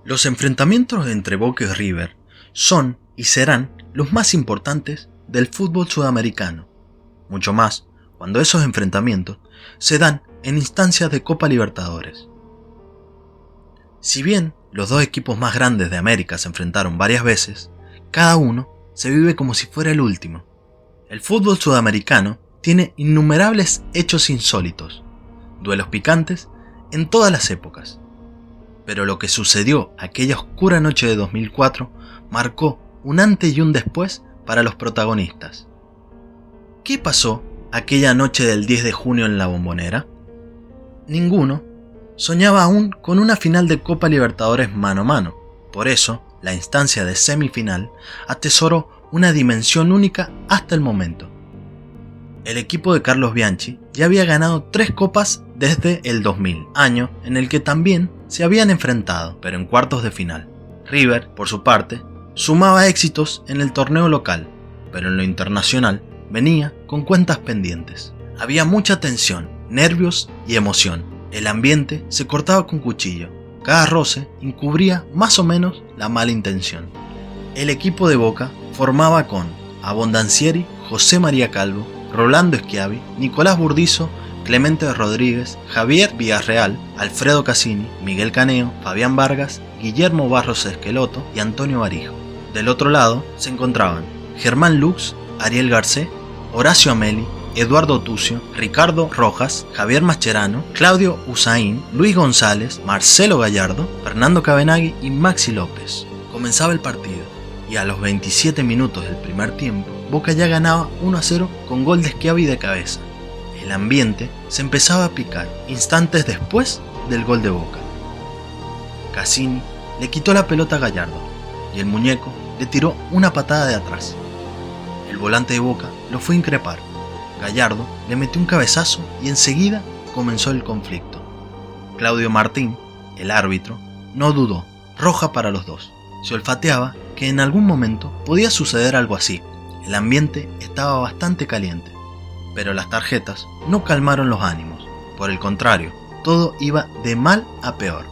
Los enfrentamientos entre Boca y River son y serán los más importantes del fútbol sudamericano, mucho más cuando esos enfrentamientos se dan en instancias de Copa Libertadores. Si bien los dos equipos más grandes de América se enfrentaron varias veces, cada uno se vive como si fuera el último. El fútbol sudamericano tiene innumerables hechos insólitos, duelos picantes en todas las épocas. Pero lo que sucedió aquella oscura noche de 2004 marcó un antes y un después para los protagonistas. ¿Qué pasó aquella noche del 10 de junio en la Bombonera? Ninguno soñaba aún con una final de Copa Libertadores mano a mano. Por eso, la instancia de semifinal atesoró una dimensión única hasta el momento. El equipo de Carlos Bianchi ya había ganado 3 copas desde el 2000, año en el que también se habían enfrentado, pero en cuartos de final. River, por su parte, sumaba éxitos en el torneo local, pero en lo internacional venía con cuentas pendientes. Había mucha tensión, nervios y emoción. El ambiente se cortaba con cuchillo. Cada roce encubría más o menos la mala intención. El equipo de Boca formaba con Abondancieri, José María Calvo, Rolando Schiavi, Nicolás Burdizo, Clemente Rodríguez, Javier Villarreal, Alfredo Cassini, Miguel Caneo, Fabián Vargas, Guillermo Barros Esqueloto y Antonio Barijo. Del otro lado se encontraban Germán Lux, Ariel Garcés, Horacio Ameli, Eduardo Tucio, Ricardo Rojas, Javier Mascherano, Claudio Usain, Luis González, Marcelo Gallardo, Fernando Cabenagui y Maxi López. Comenzaba el partido y a los 27 minutos del primer tiempo, Boca ya ganaba 1-0 con gol de Schiavi de cabeza. El ambiente se empezaba a picar instantes después del gol de Boca. Cassini le quitó la pelota a Gallardo y el muñeco le tiró una patada de atrás. El volante de Boca lo fue a increpar. Gallardo le metió un cabezazo y enseguida comenzó el conflicto. Claudio Martín, el árbitro, no dudó, roja para los dos. Se olfateaba que en algún momento podía suceder algo así. El ambiente estaba bastante caliente, pero las tarjetas no calmaron los ánimos. Por el contrario, todo iba de mal a peor.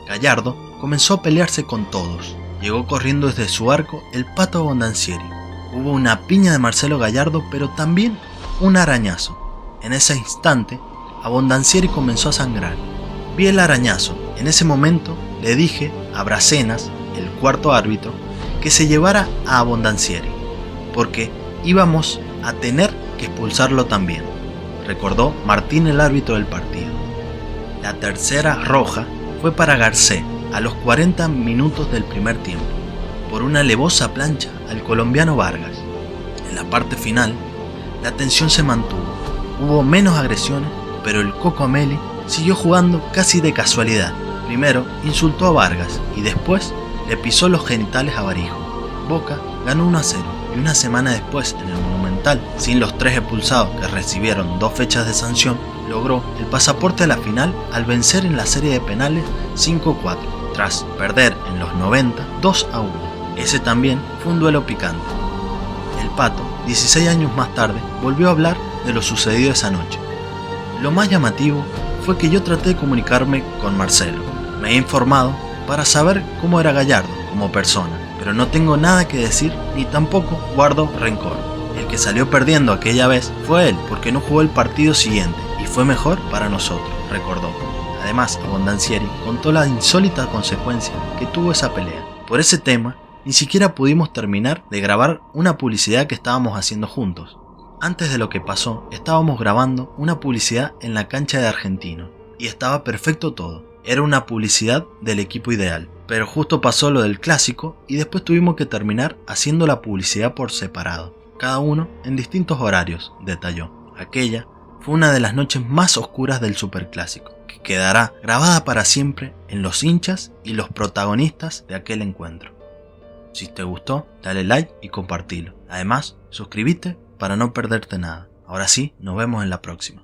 Gallardo comenzó a pelearse con todos. Llegó corriendo desde su arco el Pato Abondancieri. Hubo una piña de Marcelo Gallardo, pero también un arañazo. En ese instante, Abondancieri comenzó a sangrar. Vi el arañazo. En ese momento le dije a Bracenas, el cuarto árbitro, que se llevara a Abondancieri, porque íbamos a tener que expulsarlo también, recordó Martín, el árbitro del partido. La tercera roja fue para Garcés a los 40 minutos del primer tiempo, por una alevosa plancha al colombiano Vargas. En la parte final, la tensión se mantuvo, hubo menos agresiones, pero el Coco Ameli siguió jugando casi de casualidad. Primero insultó a Vargas y después le pisó los genitales a Barijo. Boca ganó 1-0 y una semana después, en el Monumental, sin los 3 expulsados que recibieron 2 fechas de sanción, logró el pasaporte a la final al vencer en la serie de penales 5-4, tras perder en los 90 2-1. Ese también fue un duelo picante. El Pato, 16 años más tarde, volvió a hablar de lo sucedido esa noche. Lo más llamativo fue que yo traté de comunicarme con Marcelo. Me he informado para saber cómo era Gallardo como persona, pero no tengo nada que decir ni tampoco guardo rencor. El que salió perdiendo aquella vez fue él, porque no jugó el partido siguiente y fue mejor para nosotros, recordó. Además, Abondancieri contó la insólita consecuencia que tuvo esa pelea. Por ese tema, ni siquiera pudimos terminar de grabar una publicidad que estábamos haciendo juntos. Antes de lo que pasó, estábamos grabando una publicidad en la cancha de Argentino y estaba perfecto todo. Era una publicidad del equipo ideal, pero justo pasó lo del clásico y después tuvimos que terminar haciendo la publicidad por separado, cada uno en distintos horarios, detalló. Aquella fue una de las noches más oscuras del superclásico, que quedará grabada para siempre en los hinchas y los protagonistas de aquel encuentro. Si te gustó, dale like y compartilo. Además, suscríbete para no perderte nada. Ahora sí, nos vemos en la próxima.